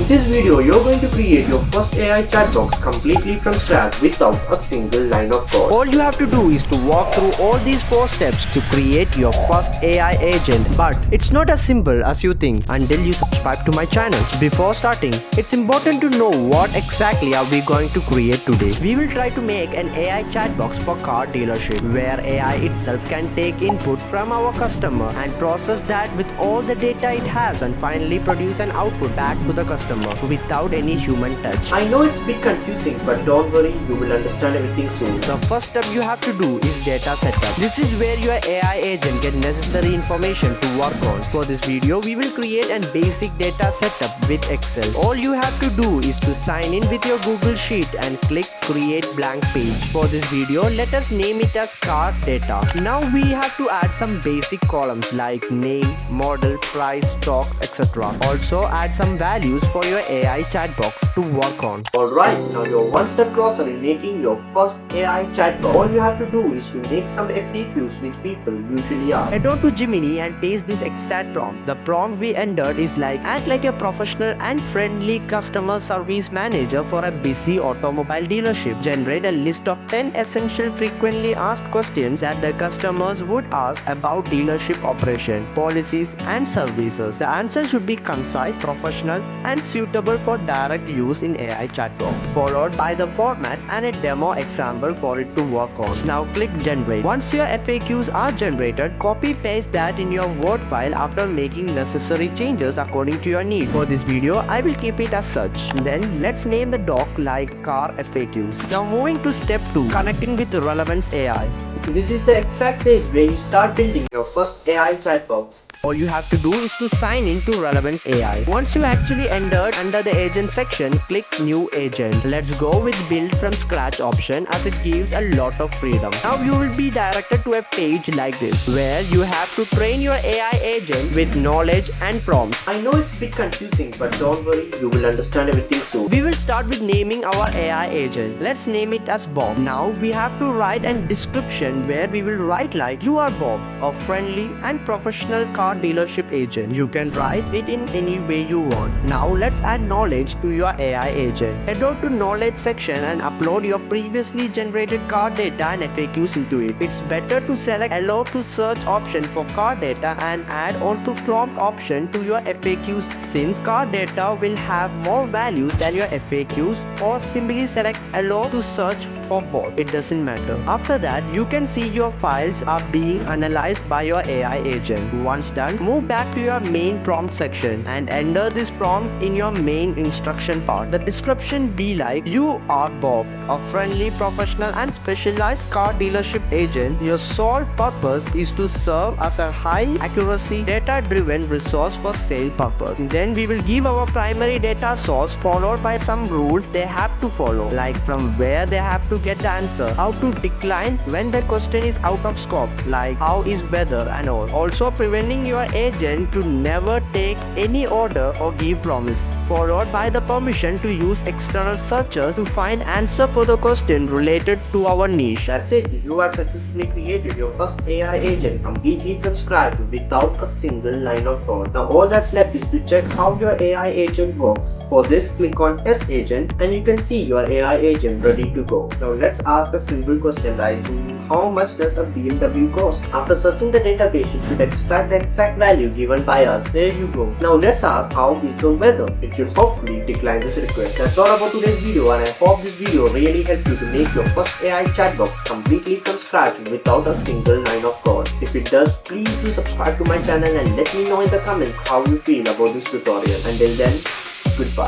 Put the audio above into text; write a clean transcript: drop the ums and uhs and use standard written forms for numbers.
In this video, you're going to create your first AI chat box completely from scratch without a single line of code. All you have to do is to walk through all these 4 steps to create your first AI agent. But it's not as simple as you think until you subscribe to my channel. Before starting, it's important to know what exactly are we going to create today. We will try to make an AI chat box for car dealership where AI itself can take input from our customer and process that with all the data it has and finally produce an output back to the customer without any human touch. I know it's a bit confusing, but don't worry, you will understand everything soon. The first step you have to do is data setup. This is where your AI agent get necessary information to work on. For this video, we will create a basic data setup with Excel. All you have to do is to sign in with your Google Sheet and click create blank page. For this video, let us name it as car data. Now we have to add some basic columns like name, model, price, stocks, etc. Also add some values for your AI chat box to work on. Alright, now you're one step closer in making your first AI chat box. All you have to do is to make some FAQs which people usually ask. Head on to Gemini and paste this exact prompt. The prompt we entered is like act like a professional and friendly customer service manager for a busy automobile dealership. Generate a list of 10 essential frequently asked questions that the customers would ask about dealership operation, policies and services. The answer should be concise, professional and suitable for direct use in AI chatbox, followed by the format and a demo example for it to work on. Now click generate. Once your FAQs are generated, copy paste that in your Word file after making necessary changes according to your need. For this video, I will keep it as such. Then let's name the doc like car FAQs. Now moving to step 2, connecting with Relevance AI. This is the exact page where you start building your first AI chat box. All you have to do is to sign in to Relevance AI. Once you actually entered under the agent section, click new agent. Let's go with build from scratch option as it gives a lot of freedom. Now you will be directed to a page like this where you have to train your AI agent with knowledge and prompts. I know it's a bit confusing, but don't worry, you will understand everything soon. We will start with naming our AI agent. Let's name it as Bob. Now we have to write a description where we will write like you are Bob, a friendly and professional car dealership agent. You can write it in any way you want. Now let's add knowledge to your AI agent. Head on to knowledge section and upload your previously generated car data and FAQs into it. It's better to select allow to search option for car data and add on to prompt option to your FAQs since car data will have more values than your FAQs, or simply select allow to search for both. It doesn't matter. After that, you can see your files are being analyzed by your AI agent. Once done, move back to your main prompt section and enter this prompt in your main instruction part. The description be like you are Bob, a friendly, professional and specialized car dealership agent. Your sole purpose is to serve as a high accuracy data driven resource for sale purpose. Then we will give our primary data source followed by some rules they have to follow, like from where they have to get the answer, how to decline when the question is out of scope, like how is weather and all. Also preventing your agent to never take any order or give promise, followed by the permission to use external searches to find answer for the question related to our niche. That's it. You have successfully created your first AI agent completely from scratch without a single line of code. Now all that's left is to check how your AI agent works. For this, click on test agent and you can see your AI agent ready to go. Now let's ask a simple question like how much does a BMW cost? After searching the database, you should extract the exact value given by us. There you go. Now let's ask how is the weather? It should hopefully decline this request. That's all about today's video, and I hope this video really helped you to make your first AI chat box completely from scratch without a single line of code. If it does, please do subscribe to my channel and let me know in the comments how you feel about this tutorial. Until then, goodbye.